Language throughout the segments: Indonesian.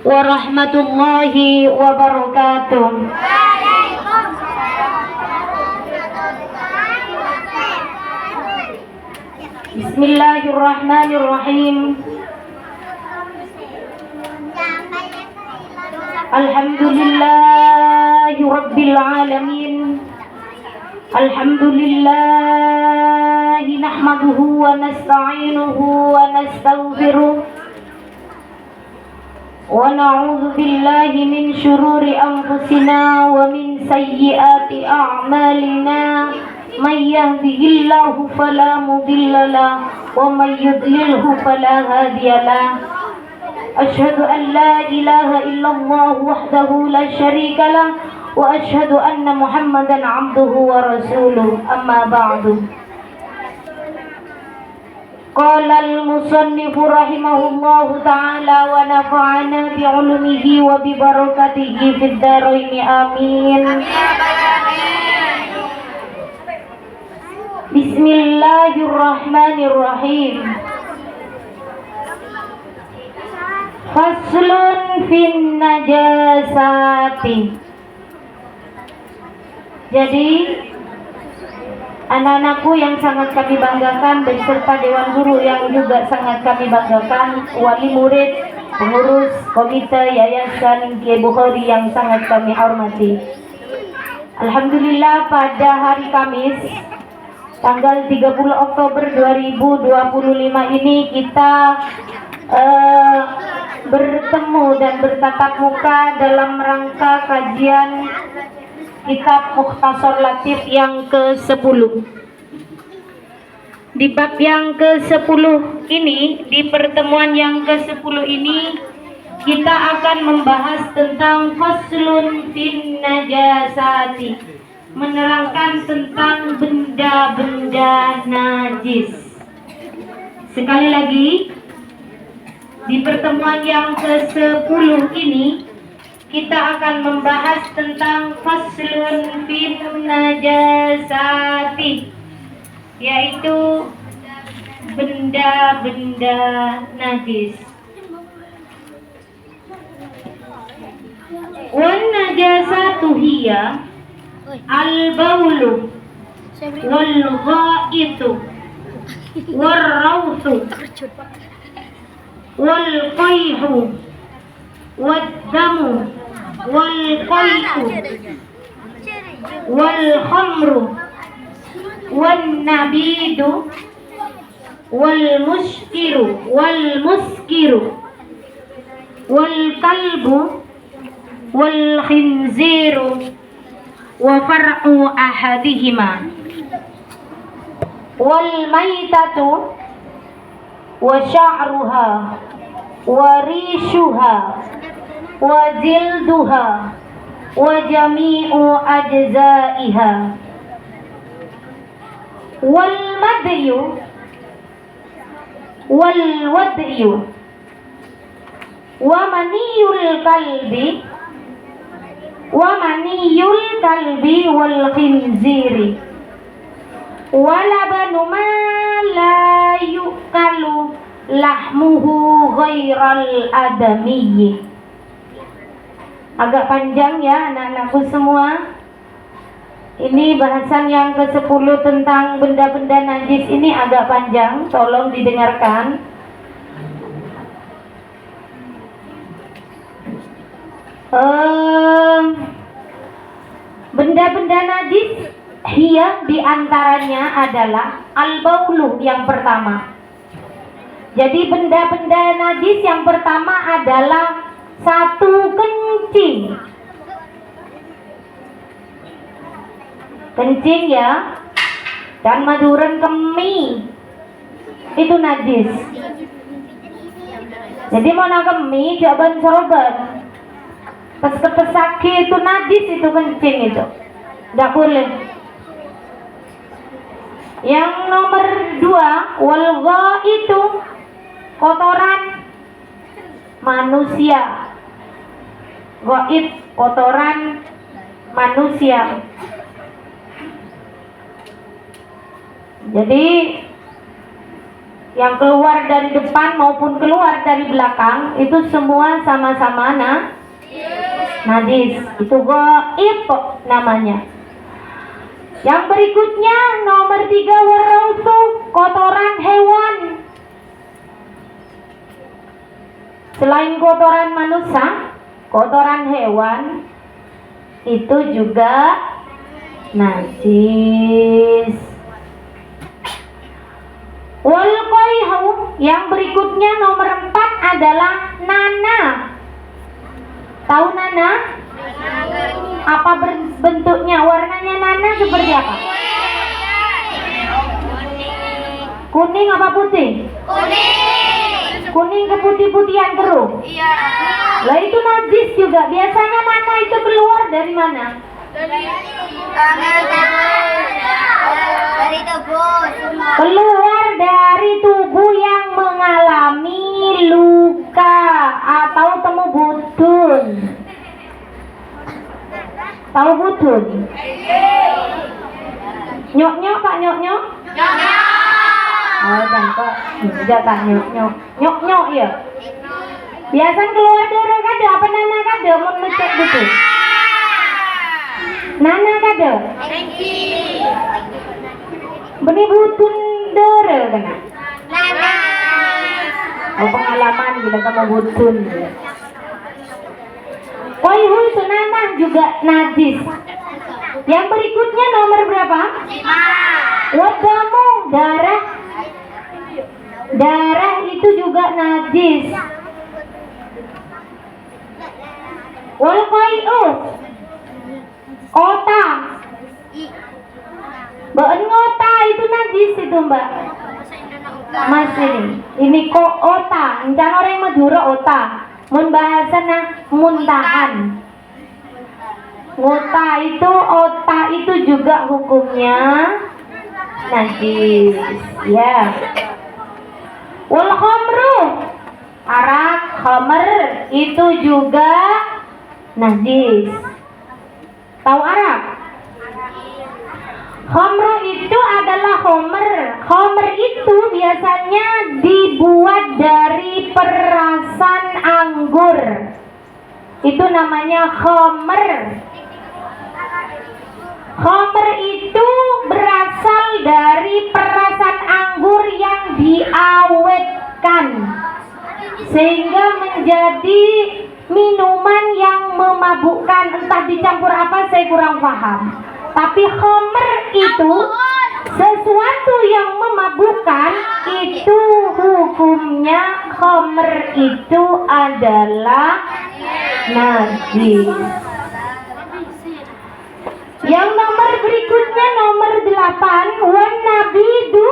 warahmatullahi wabarakatuh. Bismillahirrahmanirrahim. Alhamdulillahi rabbil alamin. Alhamdulillahi nahmaduhu wa nasta'inuhu wa nastaghfiruh wa na'udzu billahi min syururi anfusina wa min sayyiati a'malina. May yahdihillahu fala mudilla lahu wa may yudlilhu fala hadiya lahu. Asyhadu an la ilaha illallah wahdahu la syarika lahu wa asyhadu anna Muhammadan 'abduhu wa rasuluh. Amma ba'du. Qala al-musannifu rahimahullahu ta'ala wa nafa'ana bi 'ulumihi wa bi barakatihi fid dharain amin. Bismillahirrahmanirrahim. Faslun fin najasati. Jadi anak-anakku yang sangat kami banggakan beserta dewan guru yang juga sangat kami banggakan, wali murid, pengurus komite Yayasan Kiai Bukhari yang sangat kami hormati. Alhamdulillah pada hari Kamis tanggal 30 Oktober 2025 ini kita bertemu dan bertatap muka dalam rangka kajian kitab Mukhtasar Latif yang ke-10. Di bab yang ke-10 ini, di pertemuan yang ke-10 ini kita akan membahas tentang faslun fin najasati, menerangkan tentang benda-benda najis. Sekali lagi, di pertemuan yang ke-10 ini kita akan membahas tentang faslun fin najasati, yaitu benda-benda najis. Wan najasatu hiya al-baulu wal ghaitu wal rawthu wal qayhu wad damu wal qayhu wal khamru wan nabidu wal muskiru wal kalbu wal khinziru wa far'u ahadihima wal maitatu wa sya'ruha wa rishuha wa zilduha wa jami'u ajza'iha wal madyu wal wadyu wa maniyul kalbi wal khinziri walabanu ma la yukalu lahmuhu ghairal adamiyyi. Agak panjang ya anak-anakku semua. Ini bahasan yang ke-10 tentang benda-benda najis ini agak panjang, tolong didengarkan. Benda-benda najis hiya diantaranya adalah al-baulu yang pertama. Jadi benda-benda najis yang pertama adalah satu, kencing. Kencing ya, dan maduran kemi itu najis. Jadi mana kemi jaban soroban pas kepesake itu najis, itu kencing itu nggak boleh. Yang nomor 2, walgha itu kotoran manusia. Ghaib, kotoran manusia. Jadi yang keluar dari depan maupun keluar dari belakang itu semua sama-sama najis. Itu ghaib namanya. Yang berikutnya nomor 3 warautu, kotoran hewan. Selain kotoran manusia, kotoran hewan itu juga najis. Wal qaihu, yang berikutnya nomor 4 adalah nana. Tahu nana? Apa bentuknya? Warnanya nana seperti apa? Kuning apa putih? Kuning keputih-putihan keruh. Iya. Lah itu najis juga. Biasanya nana itu keluar dari mana? Dari tubuh semua. Keluar dari tubuh yang mengalami luka atau temu butun. Tahu butun? Nyok-nyok Kak, nyok-nyok? Oh, dan kok tidak tak nyok-nyok. Nyok-nyok ya. Biasanya keluar darah kada apa nana kada mun lecet gitu. Nana kada. Beni butun darah kana. Nana. Oh, pengalaman bila kamu butun. Qaihu itu nana juga najis. Yang berikutnya nomor berapa? 5. Wadamu, darah. Darah itu juga najis. Wal qai'u, otak. Mbak ngota itu najis itu mbak. Mas ini kok otak. Encan orang Madura otak. Mun bahasana muntahan. Ngota itu otak itu juga hukumnya najis. Ya. Wal khamru, arak, khamr itu juga najis. Tahu arak? Khamru itu adalah khamr. Khamr itu biasanya dibuat dari perasan anggur. Itu namanya khamr. Khamr itu berasal dari perasan anggur yang diawetkan sehingga menjadi minuman yang memabukkan. Entah dicampur apa saya kurang paham. Tapi khamr itu sesuatu yang memabukkan. Itu hukumnya khamr itu adalah najis. Yang nomor berikutnya nomor 8, wan nabidu.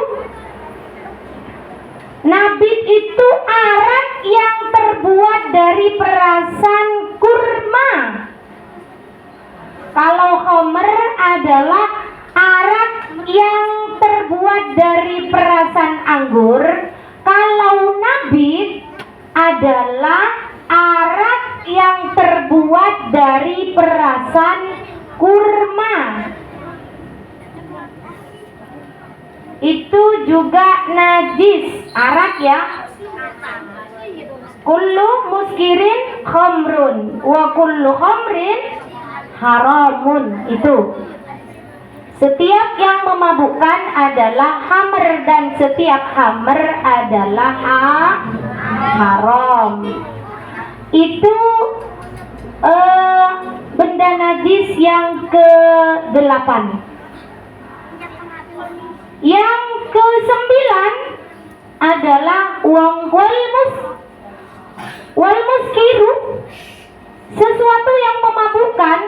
Nabid itu arak yang terbuat dari perasan kurma. Kalau khamr adalah arak yang terbuat dari perasan anggur. Kalau nabid adalah arak yang terbuat dari perasan kurma. Itu juga najis, arak ya. Kullu muskirin khamrun wa kullu khamrin haramun. Itu setiap yang memabukkan adalah khamr dan setiap khamr adalah haram. Itu benda najis yang ke-8. Yang ke-9 adalah wal muskiru, sesuatu yang memabukkan.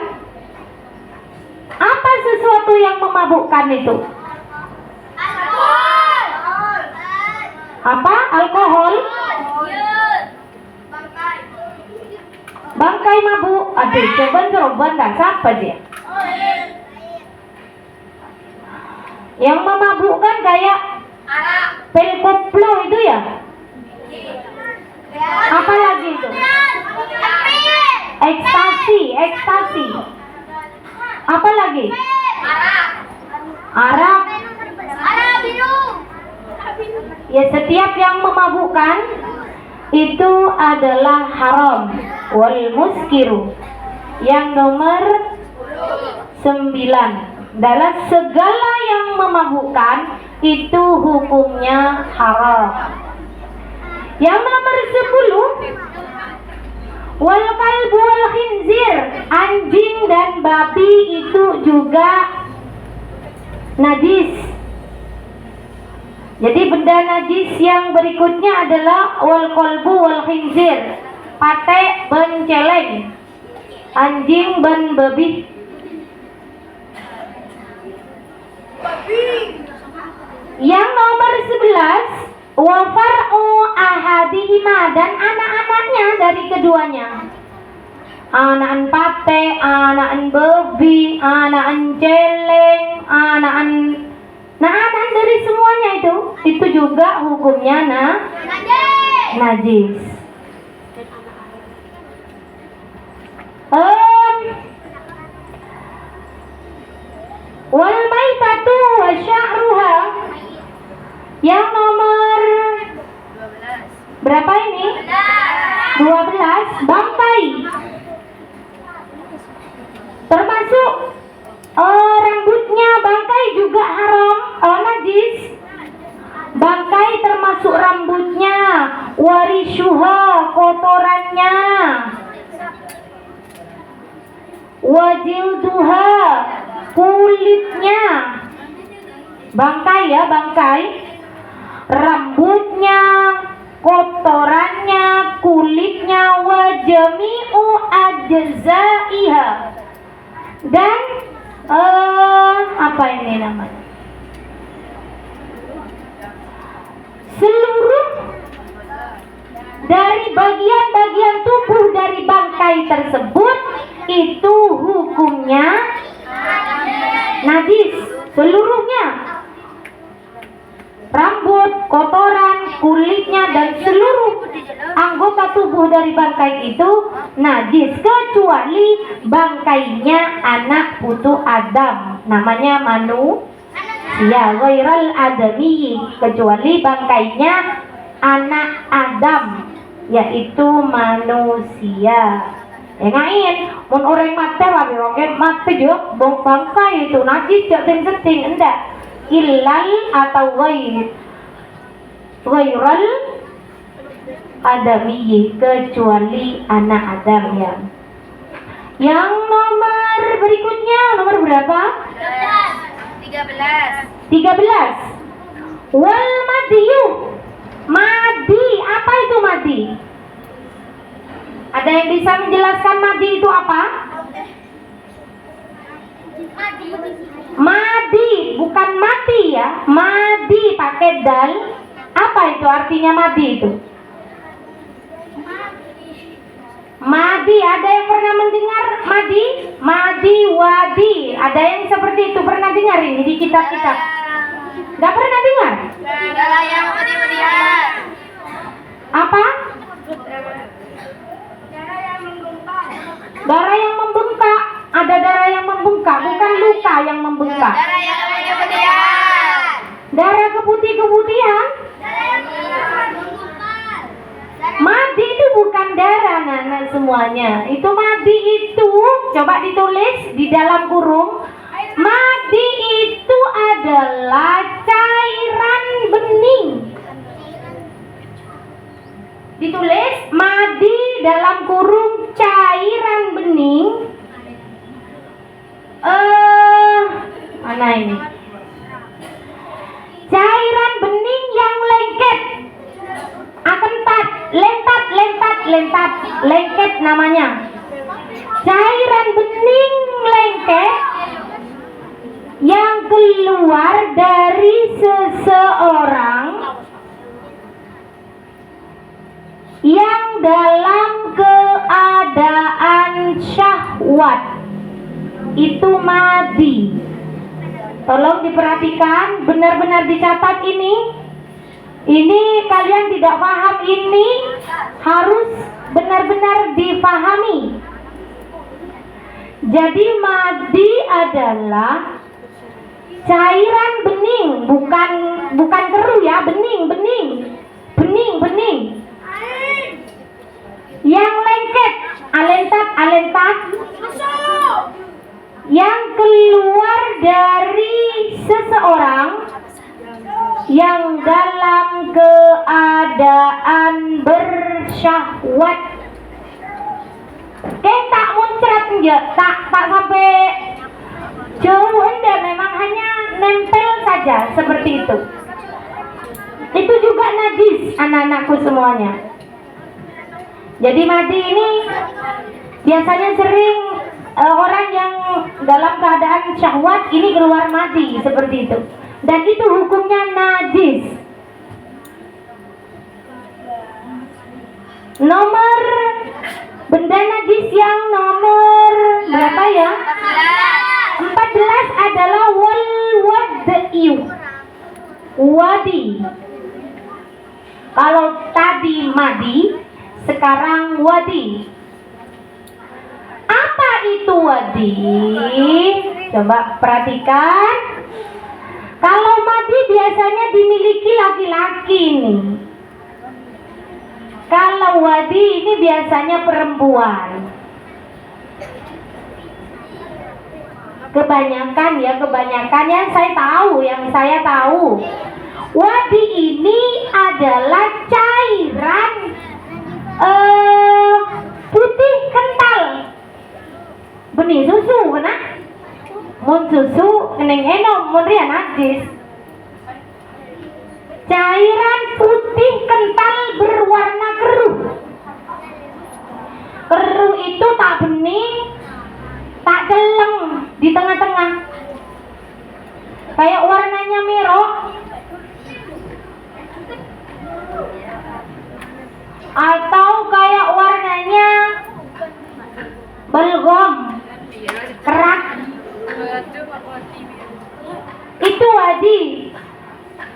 Apa sesuatu yang memabukkan itu? Apa? Alkohol? Bangkai mabuk. Aduh, coba dah siapa dia? Yang memabukkan kayak pil koplo itu ya? Apa lagi itu? Ekstasi. Apa lagi? Arak. Ya, setiap yang memabukkan itu adalah haram. Wal muskiru yang nomor 9, adalah segala yang memabukkan itu hukumnya haram. Yang nomor 10, wal kalbu wal khinzir, anjing dan babi itu juga najis. Jadi benda najis yang berikutnya adalah wal kalbu wal khinzir, pate ben celeng, anjing ben babi. Yang nomor 11, wa far'u ahadihima, dan anak-anaknya dari keduanya. Anakan pate, anakan babi, anakan celeng, anakan dari semuanya itu juga hukumnya najis. Wal maitatu wa sya'ruha, yang nomor berapa ini? 12, bangkai. Termasuk rambutnya bangkai juga haram, najis. Bangkai termasuk rambutnya, warishuha, kotorannya, wajilduha, kulitnya. Bangkai ya, bangkai, rambutnya, kotorannya, kulitnya, wajami'u ajzaiha, dan apa ini namanya, seluruh dari bagian-bagian tubuh dari bangkai tersebut itu hukumnya najis seluruhnya. Rambut, kotoran, kulitnya, dan seluruh anggota tubuh dari bangkai itu najis, kecuali bangkainya anak putu Adam, namanya manusia, ghairal adami, kecuali bangkainya anak Adam, yaitu manusia. Ngain, mun orang mati lah, orang mati juga bangkai itu najis, jangan setting, enggak. Illal atau ghairal adami, kecuali anak Adam ya. Yang nomor berikutnya, nomor berapa? 13. Wal madiyu, madi, apa itu madi? Ada yang bisa menjelaskan madi itu apa? Madi, bukan mati ya. Madi pakai dal. Apa itu artinya madi itu? Madi, ada yang pernah mendengar madi? Madi, wadi, ada yang seperti itu pernah dengar ini di kitab-kitab? Gak pernah dengar? Apa? Darah yang membengkak. Ada darah yang membengkak, bukan luka yang membengkak. Darah keputih-keputihan. Madi itu bukan darah, anak semuanya. Itu madi itu, coba ditulis di dalam kurung. Madi itu adalah cairan bening. Ditulis madi dalam kurung cairan bening. Mana ini? Cairan bening yang lengket, lengket namanya. Cairan bening lengket yang keluar dari seseorang yang dalam keadaan syahwat, itu madi. Tolong diperhatikan, benar-benar dicatat ini. Ini kalian tidak paham, ini harus benar-benar dipahami. Jadi madi adalah cairan bening, bukan keruh ya, bening. Yang lengket, alentat, yang keluar dari seseorang yang dalam keadaan bersyahwat. Tak muncrat enggak, tak sampai jauh enggak, memang hanya nempel saja seperti itu. Itu juga najis anak-anakku semuanya. Jadi madi ini biasanya sering orang yang dalam keadaan syahwat ini keluar madi seperti itu. Dan itu hukumnya najis. Nomor benda najis yang nomor berapa ya? 14 adalah wadi. Kalau tadi madi, sekarang wadi. Apa itu wadi? Coba perhatikan. Kalau madi biasanya dimiliki laki-laki nih. Kalau wadi ini biasanya perempuan. Kebanyakan yang saya tahu. Wadi ini adalah cairan putih kental. Benih susu kena. Mun susu neng enom mun ria najis. Cairan putih kental berwarna keruh. Keruh itu tak bening, tak celeng di tengah-tengah. Kayak warnanya merah. Atau kayak warnanya belgom, kerak. Itu wadi.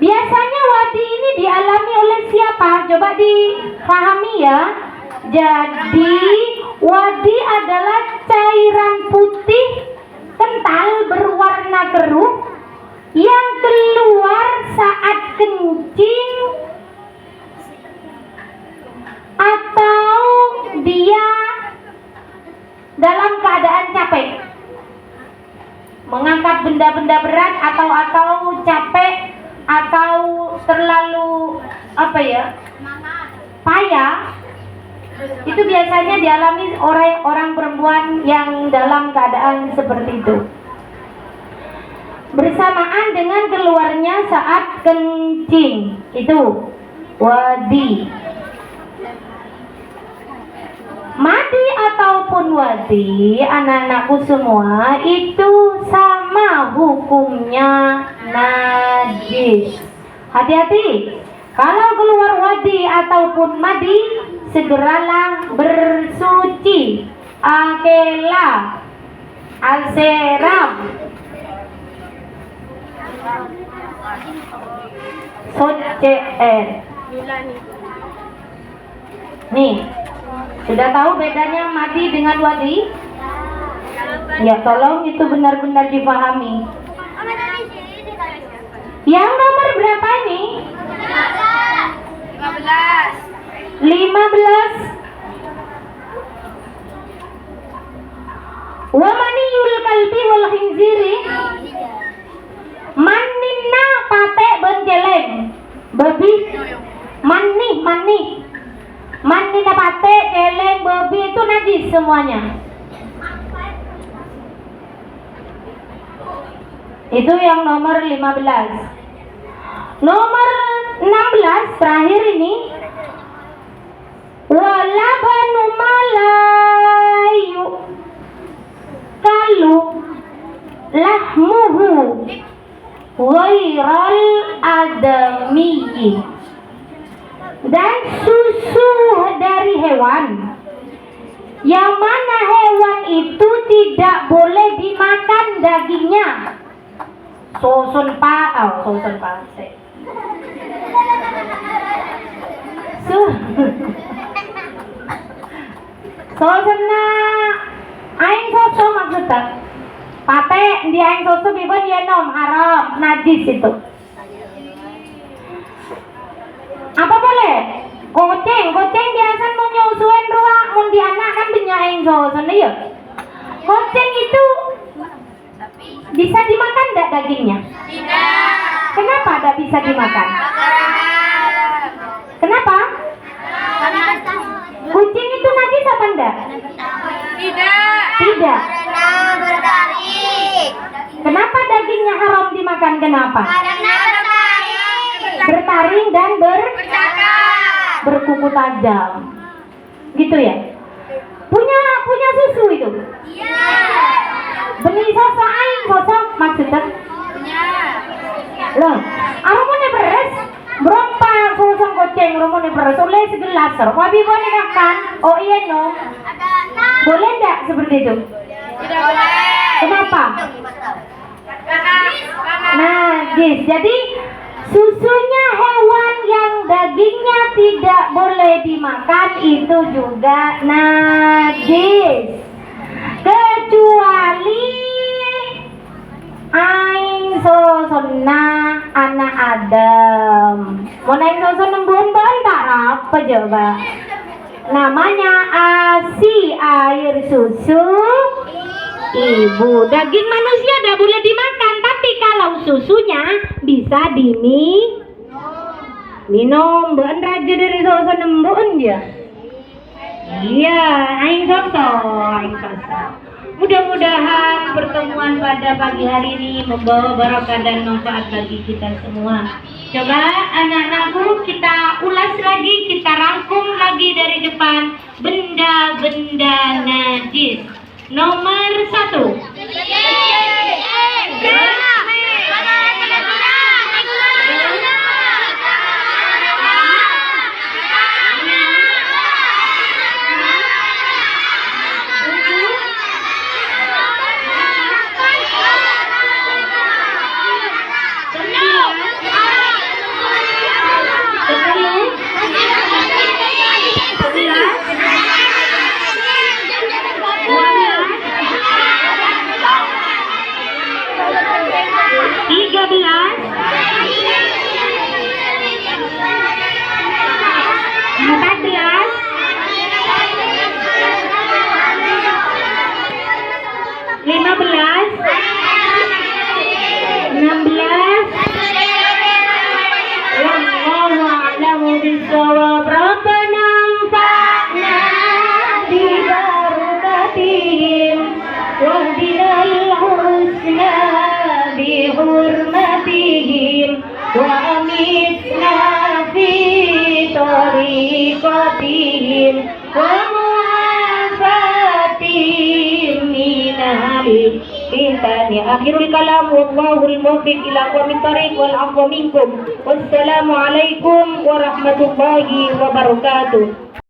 Biasanya wadi ini dialami oleh siapa? Coba dipahami ya. Jadi wadi adalah cairan putih kental berwarna keruh yang keluar saat kencing atau dia dalam keadaan capek, mengangkat benda-benda berat atau capek atau terlalu payah. Itu biasanya dialami oleh orang perempuan yang dalam keadaan seperti itu, bersamaan dengan keluarnya saat kencing. Itu wadi. Madi ataupun wadi, anak-anakku semua, itu sama hukumnya najis. Hati-hati, kalau keluar wadi ataupun madi, segeralah bersuci. Akela, aseram, socer. Nih, sudah tahu bedanya madi dengan wadi? Ya, tolong itu benar-benar dipahami. Yang nomor berapa ini? 15. Wa maniyul kalbi wal khinziri manina pate benceleng babi manina pate celeng babi itu najis semuanya. Itu yang nomor 15. Nomor 16 terakhir ini, walabanu malayu kalu lahmuhu ghairal adamiyyi, dan susu dari hewan yang mana hewan itu tidak boleh dimakan dagingnya. Sosun pase. Sosun na aing soso maksudnya. Pate dia yang susu bibon dia nom haram najis itu. Apa boleh? Goceng biasa mau nyusuin ruang mau di anak kan penyaing susu nih ya. Goceng itu bisa dimakan enggak dagingnya? Tidak. Kenapa enggak bisa dimakan? Kenapa? Kucing itu najis apa enggak? Tidak. Tidak. Karena bertaring. Kenapa dagingnya haram dimakan? Kenapa? Karena bertaring. Bertaring dan Bercakap. berkuku tajam. Gitu ya? Punya susu itu. Iya. Benih sosok aing sosok maksudnya. Punya. Loh, aromanya beres. Berapa susung kucing rumahnya beres? Oleh segelas. Wabi boleh makan? Oh iya no. Ada enam. Boleh enggak seperti itu? Tidak boleh. Kenapa? Karena Najis. Jadi susunya hewan yang dagingnya tidak boleh dimakan itu juga najis. Kecuali aing sosona anak Adam. Mau naik soson nembun tak apa coba? Namanya ASI air susu ibu. Daging manusia tidak boleh dimakan, tapi kalau susunya bisa minum. Mbak raja dari soson nembun dia. Iya, aing sosok. Mudah-mudahan pertemuan pada pagi hari ini membawa barokah dan manfaat bagi kita semua. Coba anak-anakku kita ulas lagi, kita rangkum lagi dari depan benda-benda najis. Nomor 1. Akhirul kalam wallahul muwaffiq ila aqwamit thariq wal 'afwa minkum. Wassalamu alaikum warahmatullahi wabarakatuh.